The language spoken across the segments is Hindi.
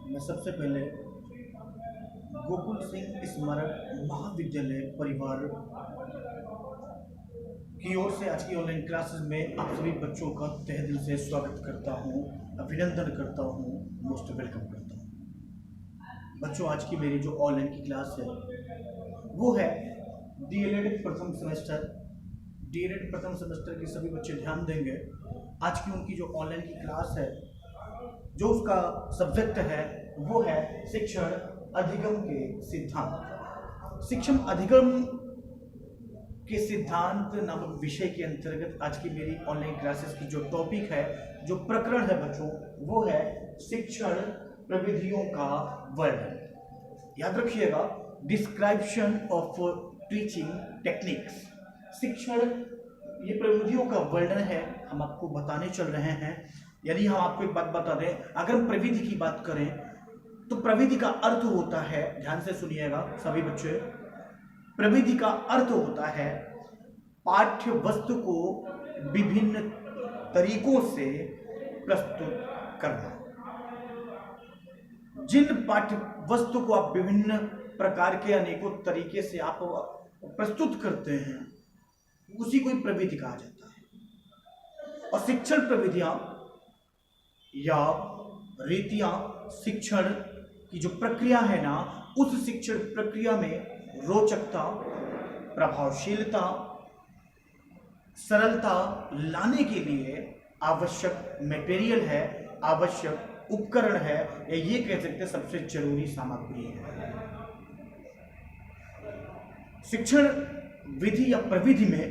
मैं सबसे पहले गोकुल सिंह स्मारक महाविद्यालय परिवार की ओर से आज की ऑनलाइन क्लासेस में आप सभी बच्चों का तहे दिल से स्वागत करता हूं, अभिनंदन करता हूं, मोस्ट वेलकम करता हूं। बच्चों, आज की मेरी जो ऑनलाइन की क्लास है वो है डीएलएड प्रथम सेमेस्टर। डीएलएड प्रथम सेमेस्टर के सभी बच्चे ध्यान देंगे। आज की उनकी जो ऑनलाइन की क्लास है, जो उसका सब्जेक्ट है वो है शिक्षण अधिगम के सिद्धांत। शिक्षण अधिगम के सिद्धांत नामक विषय के अंतर्गत आज की मेरी ऑनलाइन क्लासेस की जो टॉपिक है, जो प्रकरण है बच्चों, वो है शिक्षण प्रविधियों का वर्णन। याद रखिएगा, डिस्क्रिप्शन ऑफ टीचिंग टेक्निक्स। शिक्षण ये प्रविधियों का वर्णन है, हम आपको बताने चल रहे हैं। यदि हम आपको एक बात बता दें, अगर हम प्रविधि की बात करें तो प्रविधि का अर्थ होता है, ध्यान से सुनिएगा सभी बच्चे, प्रविधि का अर्थ होता है पाठ्य वस्तु को विभिन्न तरीकों से प्रस्तुत करना। जिन पाठ्य वस्तु को आप विभिन्न प्रकार के अनेकों तरीके से आप प्रस्तुत करते हैं, उसी को प्रविधि कहा जाता है। और शिक्षण प्रविधियां या रीतियां शिक्षण की जो प्रक्रिया है ना, उस शिक्षण प्रक्रिया में रोचकता, प्रभावशीलता, सरलता लाने के लिए आवश्यक मटेरियल है, आवश्यक उपकरण है, या ये कह सकते हैं सबसे जरूरी सामग्री है। शिक्षण विधि या प्रविधि में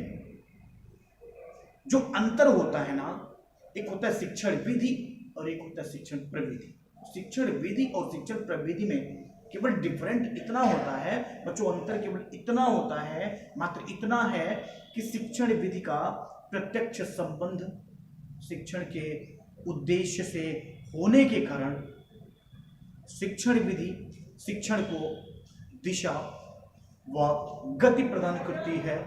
जो अंतर होता है ना, एक होता है शिक्षण विधि और एक होता है शिक्षण प्रविधि। शिक्षण विधि और शिक्षण प्रविधि में केवल डिफरेंट इतना होता है बच्चों, अंतर केवल इतना होता है, मात्र इतना है कि शिक्षण विधि का प्रत्यक्ष संबंध शिक्षण के उद्देश्य से होने के कारण शिक्षण विधि शिक्षण को दिशा व गति प्रदान करती है,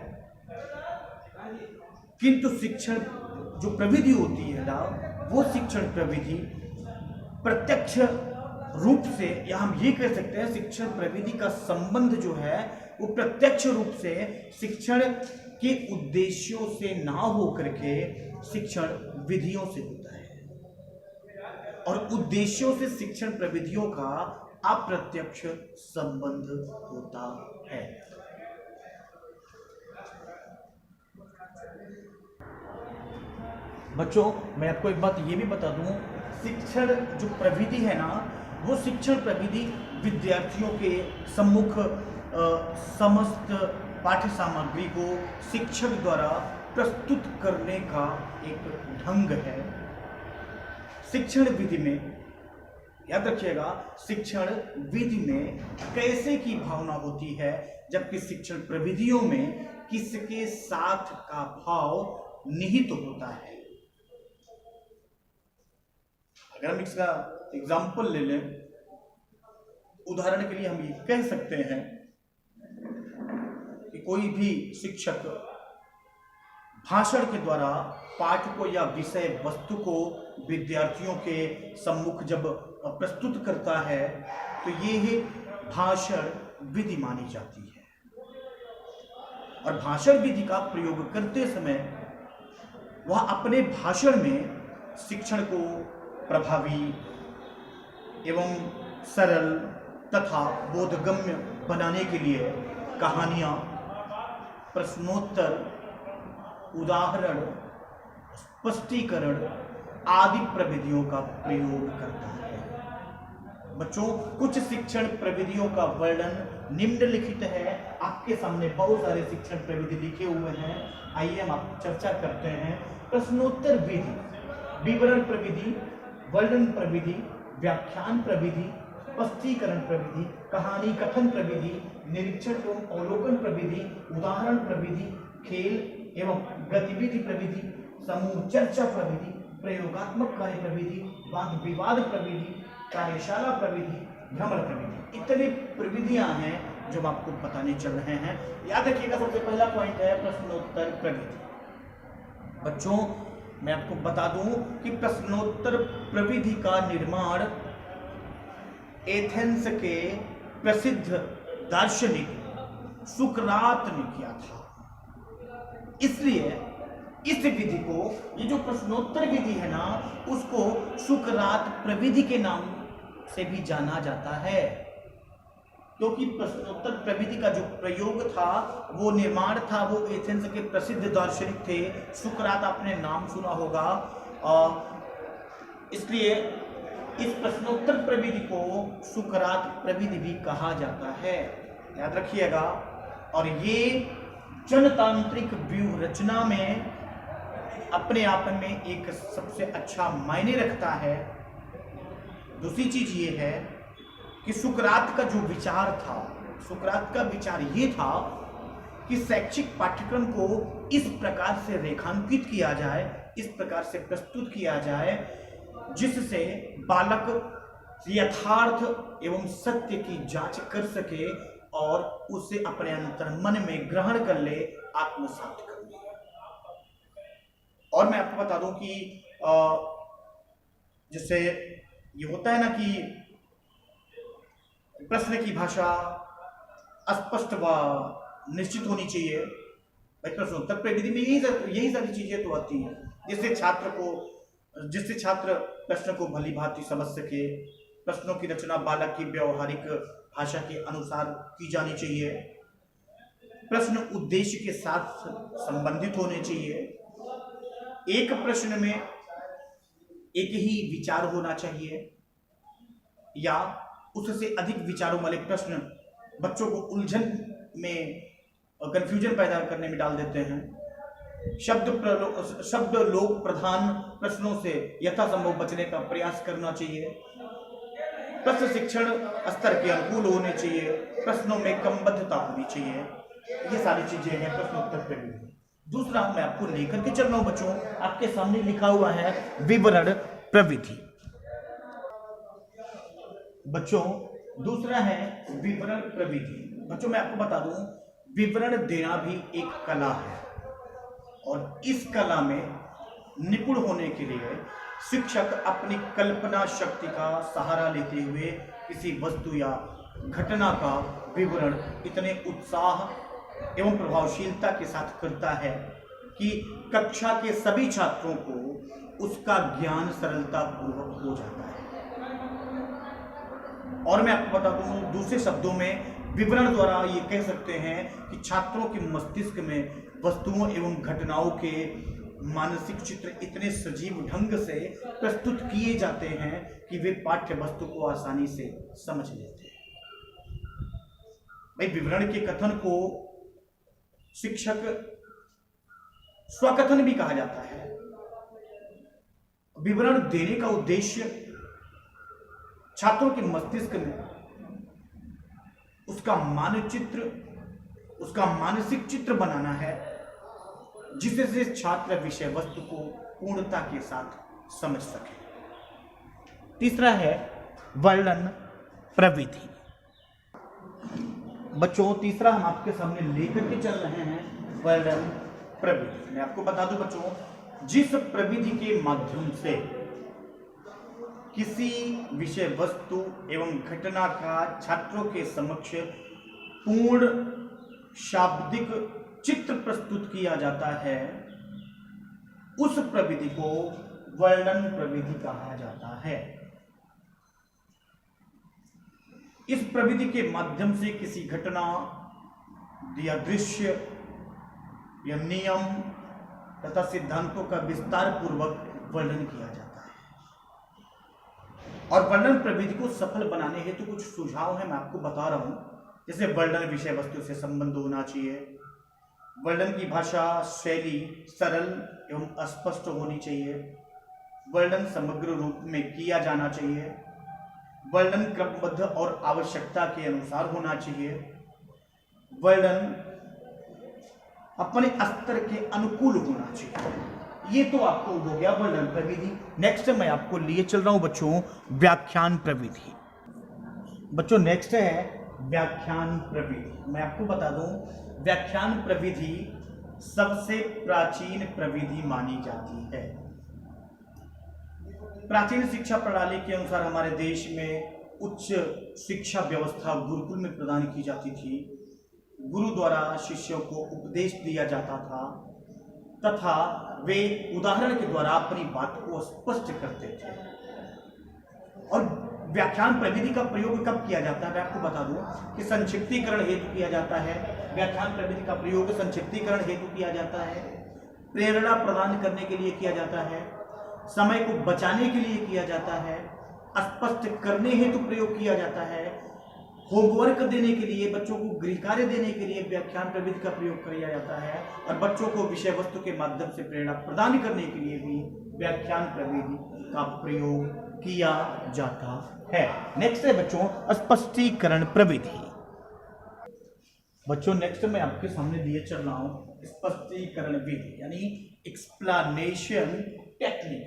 किंतु शिक्षण जो प्रविधि होती है ना, वो शिक्षण प्रविधि प्रत्यक्ष रूप से, या हम ये कह सकते हैं शिक्षण प्रविधि का संबंध जो है वो प्रत्यक्ष रूप से शिक्षण के उद्देश्यों से ना होकर के शिक्षण विधियों से होता है, और उद्देश्यों से शिक्षण प्रविधियों का अप्रत्यक्ष संबंध होता है। बच्चों, मैं आपको एक बात ये भी बता दूं, शिक्षण जो प्रविधि है ना, वो शिक्षण प्रविधि विद्यार्थियों के सम्मुख समस्त पाठ्य सामग्री को शिक्षक द्वारा प्रस्तुत करने का एक ढंग है। शिक्षण विधि में, याद रखिएगा, शिक्षण विधि में कैसे की भावना होती है, जबकि शिक्षण प्रविधियों में किसके साथ का भाव निहित होता है। अगर हम इसका एग्जाम्पल ले लें, उदाहरण के लिए हम ये कह सकते हैं कि कोई भी शिक्षक भाषण के द्वारा पाठ को या विषय वस्तु को विद्यार्थियों के सम्मुख जब प्रस्तुत करता है तो ये भाषण विधि मानी जाती है। और भाषण विधि का प्रयोग करते समय वह अपने भाषण में शिक्षण को प्रभावी एवं सरल तथा बोधगम्य बनाने के लिए कहानियाँ, प्रश्नोत्तर, उदाहरण, स्पष्टीकरण आदि प्रविधियों का प्रयोग करता है। बच्चों, कुछ शिक्षण प्रविधियों का वर्णन निम्नलिखित है। आपके सामने बहुत सारे शिक्षण प्रविधि लिखे हुए हैं, आइए हम आप चर्चा करते हैं। प्रश्नोत्तर विधि, विवरण प्रविधि, वर्णन प्रविधि, व्याख्यान प्रविधि, स्पष्टीकरण प्रविधि, कहानी कथन प्रविधि, निरीक्षण एवं अवलोकन प्रविधि, उदाहरण प्रविधि, खेल एवं गतिविधि प्रविधि, समूह चर्चा प्रविधि, प्रयोगात्मक कार्य प्रविधि, वाद विवाद प्रविधि, कार्यशाला प्रविधि, भ्रमण प्रविधि। इतनी प्रविधियां हैं जो हम आपको बताने चल रहे हैं। याद रखिएगा, सबसे पहला पॉइंट है प्रश्नोत्तर प्रविधि। बच्चों, मैं आपको बता दूं कि प्रश्नोत्तर प्रविधि का निर्माण एथेंस के प्रसिद्ध दार्शनिक सुकरात ने किया था। इसलिए इस विधि को, ये जो प्रश्नोत्तर विधि है ना, उसको सुकरात प्रविधि के नाम से भी जाना जाता है, क्योंकि प्रश्नोत्तर प्रविधि का जो प्रयोग था, वो निर्माण था, वो एथेंस के प्रसिद्ध दार्शनिक थे। सुकरात आपने नाम सुना होगा, इसलिए इस प्रश्नोत्तर प्रविधि को सुकरात प्रविधि भी कहा जाता है, याद रखिएगा। और ये जनतांत्रिक व्यूह रचना में अपने आप में एक सबसे अच्छा मायने रखता है। दूसरी चीज ये है कि सुकरात का जो विचार था, सुकरात का विचार ये था कि शैक्षिक पाठ्यक्रम को इस प्रकार से रेखांकित किया जाए, इस प्रकार से प्रस्तुत किया जाए, जिससे बालक यथार्थ एवं सत्य की जांच कर सके और उसे अपने अंतर्मन में ग्रहण कर ले, आत्मसात कर ले। और मैं आपको बता दूं कि जैसे ये होता है ना कि प्रश्न की भाषा स्पष्ट व निश्चित होनी चाहिए। भाई प्रश्नोत्तर प्रविधि में यही सारी चीजें तो आती हैं, जिससे छात्र प्रश्न को भली भांति समझ सके। प्रश्नों की रचना बालक की व्यवहारिक भाषा के अनुसार की जानी चाहिए। प्रश्न उद्देश्य के साथ संबंधित होने चाहिए। एक प्रश्न में एक ही विचार होना चाहिए या उससे अधिक विचारों वाले प्रश्न बच्चों को उलझन में, कंफ्यूजन पैदा करने में डाल देते हैं। शब्द लोक प्रधान प्रश्नों से यथासंभव बचने का प्रयास करना चाहिए। प्रश्न शिक्षण स्तर के अनुकूल होने चाहिए। प्रश्नों में क्रमबद्धता होनी चाहिए। ये सारी चीजें हैं प्रश्नोत्तर प्रविधि। दूसरा मैं आपको लेकर के चल रहा हूं बच्चों, आपके सामने लिखा हुआ है विवरण प्रविधि। बच्चों दूसरा है विवरण प्रविधि। बच्चों मैं आपको बता दूं, विवरण देना भी एक कला है और इस कला में निपुण होने के लिए शिक्षक अपनी कल्पना शक्ति का सहारा लेते हुए किसी वस्तु या घटना का विवरण इतने उत्साह एवं प्रभावशीलता के साथ करता है कि कक्षा के सभी छात्रों को उसका ज्ञान सरलता पूर्वक हो जाता है। और मैं आपको बता दूं, दूसरे शब्दों में विवरण द्वारा ये कह सकते हैं कि छात्रों के मस्तिष्क में वस्तुओं एवं घटनाओं के मानसिक चित्र इतने सजीव ढंग से प्रस्तुत किए जाते हैं कि वे पाठ्य वस्तु को आसानी से समझ लेते हैं। भाई विवरण के कथन को शिक्षक स्वकथन भी कहा जाता है। विवरण देने का उद्देश्य छात्रों के मस्तिष्क में उसका मानचित्र, उसका मानसिक चित्र बनाना है, जिससे छात्र विषय वस्तु को पूर्णता के साथ समझ सके। तीसरा है वर्णन प्रविधि। बच्चों तीसरा हम आपके सामने लेकर के चल रहे हैं वर्णन प्रविधि। मैं आपको बता दूं बच्चों, जिस प्रविधि के माध्यम से किसी विषय वस्तु एवं घटना का छात्रों के समक्ष पूर्ण शाब्दिक चित्र प्रस्तुत किया जाता है, उस प्रविधि को वर्णन प्रविधि कहा जाता है। इस प्रविधि के माध्यम से किसी घटना या दृश्य या नियम तथा सिद्धांतों का विस्तार पूर्वक वर्णन किया जाता है। और वर्णन प्रविधि को सफल बनाने हेतु कुछ सुझाव है, मैं आपको बता रहा हूं। जैसे वर्णन विषय वस्तु से संबंध होना चाहिए, वर्णन की भाषा शैली सरल एवं स्पष्ट होनी चाहिए, वर्णन समग्र रूप में किया जाना चाहिए, वर्णन क्रमबद्ध और आवश्यकता के अनुसार होना चाहिए, वर्णन अपने स्तर के अनुकूल होना चाहिए। ये तो आपको हो गया वर्णन प्रविधि। नेक्स्ट मैं आपको लिए चल रहा हूं बच्चों व्याख्यान प्रविधि। बच्चों नेक्स्ट है व्याख्यान प्रविधि। मैं आपको बता दूं, व्याख्यान प्रविधि सबसे प्राचीन प्रविधि मानी जाती है। प्राचीन शिक्षा प्रणाली के अनुसार हमारे देश में उच्च शिक्षा व्यवस्था गुरुकुल में प्रदान की जाती थी। गुरु द्वारा शिष्यों को उपदेश दिया जाता था तथा वे उदाहरण के द्वारा अपनी बात को स्पष्ट करते थे। और व्याख्यान प्रविधि का प्रयोग कब किया जाता है, मैं आपको बता दूं कि संक्षिप्तीकरण हेतु किया जाता है। व्याख्यान प्रविधि का प्रयोग संक्षिप्तीकरण हेतु किया जाता है, प्रेरणा प्रदान करने के लिए किया जाता है, समय को बचाने के लिए किया जाता है, स्पष्ट करने हेतु प्रयोग किया जाता है, होमवर्क देने के लिए, बच्चों को गृह कार्य देने के लिए व्याख्यान प्रविधि का प्रयोग किया जाता है, और बच्चों को विषय वस्तु के माध्यम से प्रेरणा प्रदान करने के लिए भी व्याख्यान प्रविधि का प्रयोग किया जाता है। नेक्स्ट है बच्चों स्पष्टीकरण प्रविधि। बच्चों नेक्स्ट मैं आपके सामने लिए चल रहा हूं स्पष्टीकरण विधि यानी एक्सप्लेनेशन टेक्निक।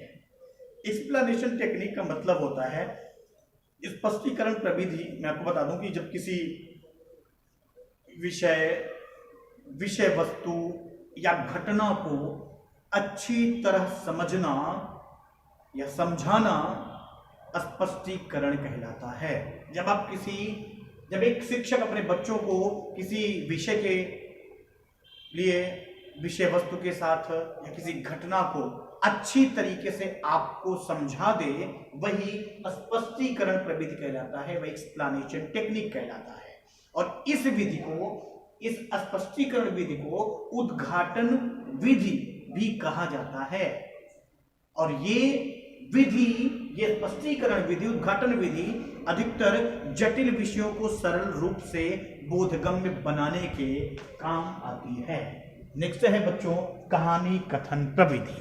एक्सप्लेनेशन टेक्निक का मतलब होता है स्पष्टीकरण प्रविधि। मैं आपको बता दूं कि जब किसी विषय वस्तु या घटना को अच्छी तरह समझना या समझाना स्पष्टीकरण कहलाता है। जब एक शिक्षक अपने बच्चों को किसी विषय के लिए विषय वस्तु के साथ या किसी घटना को अच्छी तरीके से आपको समझा दे, वही स्पष्टीकरण प्रविधि कहलाता है, वही एक्सप्लेनेशन टेक्निक कहलाता है। और इस स्पष्टीकरण विधि को उद्घाटन विधि भी कहा जाता है। और ये स्पष्टीकरण विधि, उद्घाटन विधि अधिकतर जटिल विषयों को सरल रूप से बोधगम्य बनाने के काम आती है। नेक्स्ट है बच्चों कहानी कथन प्रविधि।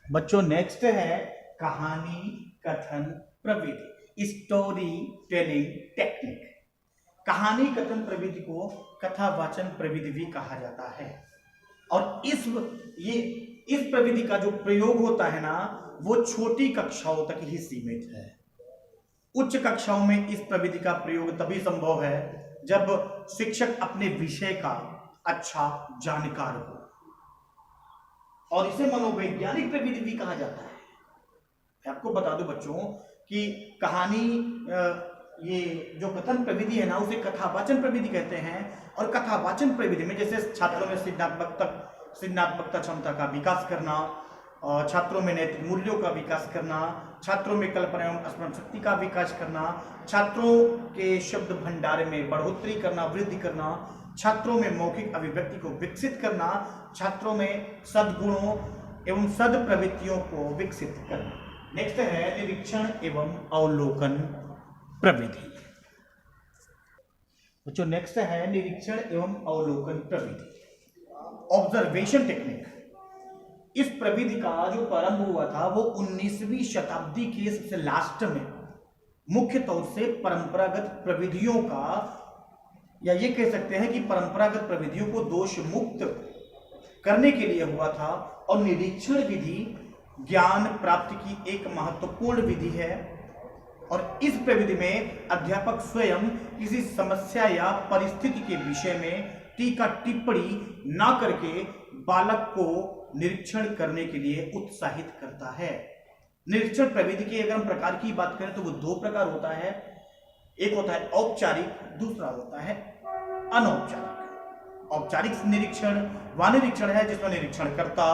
बच्चों नेक्स्ट है कहानी कथन प्रविधि, स्टोरी टेलिंग टेक्निक। कहानी कथन प्रविधि को कथावाचन प्रविधि भी कहा जाता है। और इस प्रविधि का जो प्रयोग होता है ना, वो छोटी कक्षाओं तक ही सीमित है। उच्च कक्षाओं में इस प्रविधि का प्रयोग तभी संभव है जब शिक्षक अपने विषय का अच्छा जानकार हो, और इसे मनोवैज्ञानिक प्रविधि भी कहा जाता है। मैं आपको बता दूं बच्चों कि कहानी ये जो कथन प्रविधि है ना, उसे कथावाचन प्रविधि कहते हैं। और कथावाचन प्रविधि में जैसे छात्रों में सृजनात्मकता क्षमता का विकास करना, छात्रों में नैतिक मूल्यों का विकास करना, छात्रों में कल्पना एवं स्मरण शक्ति का विकास करना, छात्रों के शब्द भंडार में बढ़ोतरी करना, वृद्धि करना, छात्रों में मौखिक अभिव्यक्ति को विकसित करना, छात्रों में सद्गुणों एवं सद प्रवृत्तियों को विकसित करना। नेक्स्ट है निरीक्षण एवं अवलोकन प्रविधि। बच्चों नेक्स्ट है निरीक्षण एवं अवलोकन प्रविधि, ऑब्जर्वेशन टेक्निक। इस प्रविधि का जो प्रारंभ हुआ था वो 19वीं शताब्दी के सबसे लास्ट में मुख्य तौर से परंपरागत प्रविधियों का, या ये कह सकते हैं कि परंपरागत प्रविधियों को दोष मुक्त करने के लिए हुआ था। और निरीक्षण विधि ज्ञान प्राप्ति की एक महत्वपूर्ण विधि है। और इस प्रविधि में अध्यापक स्वयं किसी समस्या या परिस्थिति के विषय में टीका टिप्पणी ना करके बालक को निरीक्षण करने के लिए उत्साहित करता है। निरीक्षण प्रविधि की अगर हम प्रकार की बात करें तो वो दो प्रकार होता है, एक होता है औपचारिक, दूसरा होता है अनौपचारिक। औपचारिक निरीक्षण वह निरीक्षण है जिसमें निरीक्षणकर्ता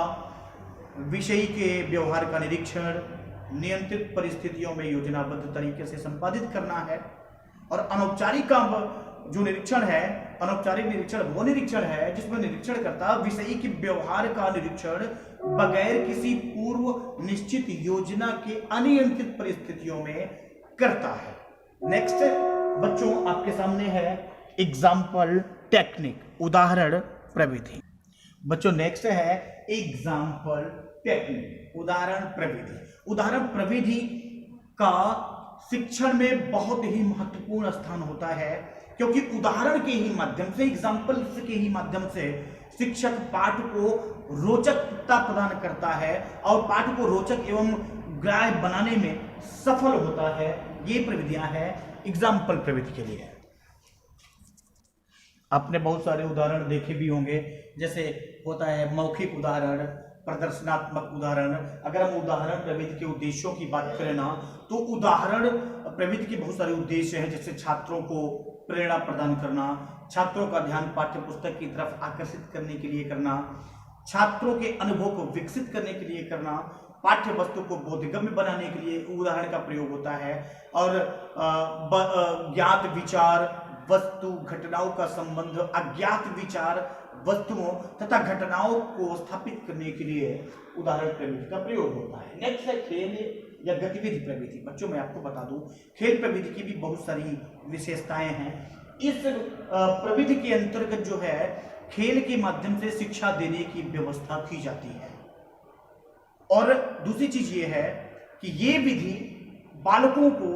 विषय के व्यवहार का निरीक्षण नियंत्रित परिस्थितियों में योजनाबद्ध तरीके से संपादित करना है। और अनौपचारिक का जो निरीक्षण है, अनौपचारिक निरीक्षण वो निरीक्षण है जिसमें निरीक्षणकर्ता विषयी के व्यवहार का निरीक्षण बगैर किसी पूर्व निश्चित योजना के अनियंत्रित परिस्थितियों में करता है। नेक्स्ट बच्चों आपके सामने है एग्जाम्पल टेक्निक, उदाहरण प्रविधि। बच्चों नेक्स्ट है एग्जाम्पल टेक्निक, उदाहरण प्रविधि। उदाहरण प्रविधि का शिक्षण में बहुत ही महत्वपूर्ण स्थान होता है, क्योंकि उदाहरण के ही माध्यम से, एग्जाम्पल्स के ही माध्यम से शिक्षक पाठ को रोचकता प्रदान करता है और पाठ को रोचक एवं ग्राह्य बनाने में सफल होता है। ये प्रविधियां हैं एग्जाम्पल प्रविधि के लिए। आपने बहुत सारे उदाहरण देखे भी होंगे, जैसे होता है मौखिक उदाहरण, प्रदर्शनात्मक उदाहरण। अगर हम उदाहरण प्रविधि के उद्देश्यों की बात करें ना, तो उदाहरण प्रविधि के बहुत सारे उद्देश्य हैं, जैसे छात्रों को प्रेरणा प्रदान करना, छात्रों का ध्यान पाठ्य पुस्तक की तरफ आकर्षित करने के लिए करना, छात्रों के अनुभव को विकसित करने के लिए करना, पाठ्य वस्तु को बोधगम्य बनाने के लिए उदाहरण का प्रयोग होता है, और ज्ञात विचार वस्तु घटनाओं का संबंध अज्ञात विचार वस्तुओं तथा घटनाओं को स्थापित करने के लिए उदाहरण प्रविधि का प्रयोग होता है। नेक्स्ट है खेल या गतिविधि प्रविधि। बच्चों मैं आपको बता दूं, खेल प्रविधि की भी बहुत सारी विशेषताएं हैं। इस प्रविधि के अंतर्गत जो है खेल के माध्यम से शिक्षा देने की व्यवस्था की जाती है। और दूसरी चीज ये है कि ये विधि बालकों को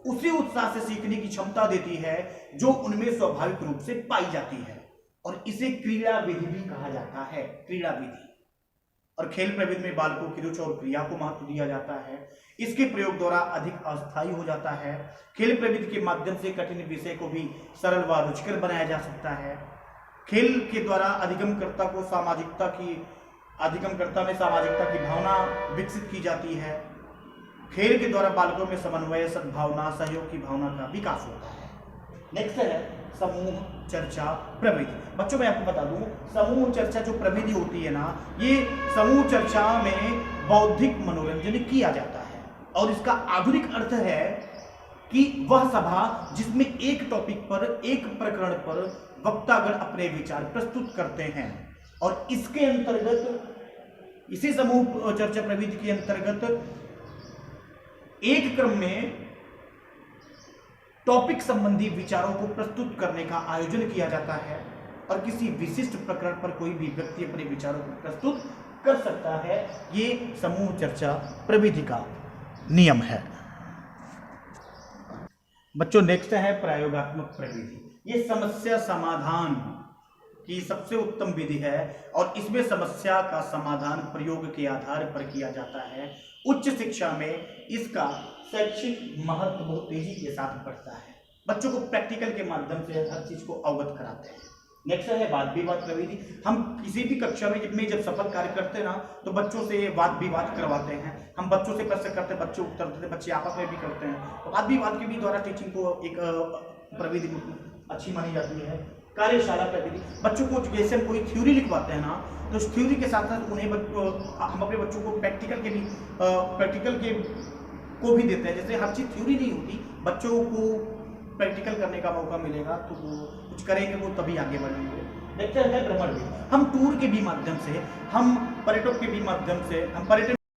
उसी उत्साह से सीखने की क्षमता देती है जो उनमें स्वाभाविक रूप से पाई जाती है, और इसे क्रीड़ा विधि भी कहा जाता है, क्रीड़ा विधि। और खेल प्रविधि में बालकों की रुचि और क्रिया को महत्व दिया जाता है। इसके प्रयोग द्वारा अधिक अस्थायी हो जाता है। खेल प्रविधि के माध्यम से कठिन विषय को भी सरल व रुचिकर बनाया जा सकता है। खेल के द्वारा अधिगमकर्ता में सामाजिकता की भावना विकसित की जाती है। खेल के द्वारा बालकों में समन्वय, सद्भावना, सहयोग की भावना का विकास होता है। नेक्स्ट है समूह चर्चा प्रविधि। बच्चों मैं आपको बता दूं, समूह चर्चा जो प्रविधि होती है ना, ये समूह चर्चा में बौद्धिक मनोरंजन किया जाता है, और इसका आधुनिक अर्थ है कि वह सभा जिसमें एक टॉपिक पर, एक प्रकरण पर वक्तागण अपने विचार प्रस्तुत करते हैं, और इसके अंतर्गत, इसी समूह चर्चा प्रविधि के अंतर्गत एक क्रम में टॉपिक संबंधी विचारों को प्रस्तुत करने का आयोजन किया जाता है, और किसी विशिष्ट प्रकरण पर कोई भी व्यक्ति अपने विचारों को प्रस्तुत कर सकता है। ये समूह चर्चा प्रविधि का नियम है। बच्चों नेक्स्ट है प्रयोगात्मक प्रविधि। ये समस्या समाधान की सबसे उत्तम विधि है, और इसमें समस्या का समाधान प्रयोग के आधार पर किया जाता है। उच्च शिक्षा में इसका शैक्षिक महत्व बहुत तेजी के साथ बढ़ता है। बच्चों को प्रैक्टिकल के माध्यम से हर चीज को अवगत कराते हैं। नेक्स्ट है वाद विवाद प्रविधि। हम किसी भी कक्षा में जब सफल कार्य करते हैं ना, तो बच्चों से वाद विवाद करवाते हैं। हम बच्चों से प्रश्न करते हैं, बच्चे उत्तर देते हैं, बच्चे आपस में भी करते हैं। तो वाद विवाद के भी द्वारा टीचिंग को एक प्रविधि अच्छी मानी जाती है। कार्यशाला प्रविधि। बच्चों को जैसे हम कोई थ्योरी लिखवाते हैं ना, तो उस थ्योरी के साथ साथ उन्हें हम अपने बच्चों को प्रैक्टिकल के को भी देते हैं। जैसे हर चीज थ्योरी नहीं होती, बच्चों को प्रैक्टिकल करने का मौका मिलेगा तो वो कुछ करेंगे, वो तभी आगे बढ़ेंगे। लेक्चर है भ्रमण भी। हम टूर के भी माध्यम से, हम पर्यटक के भी माध्यम से, हम पर्यटन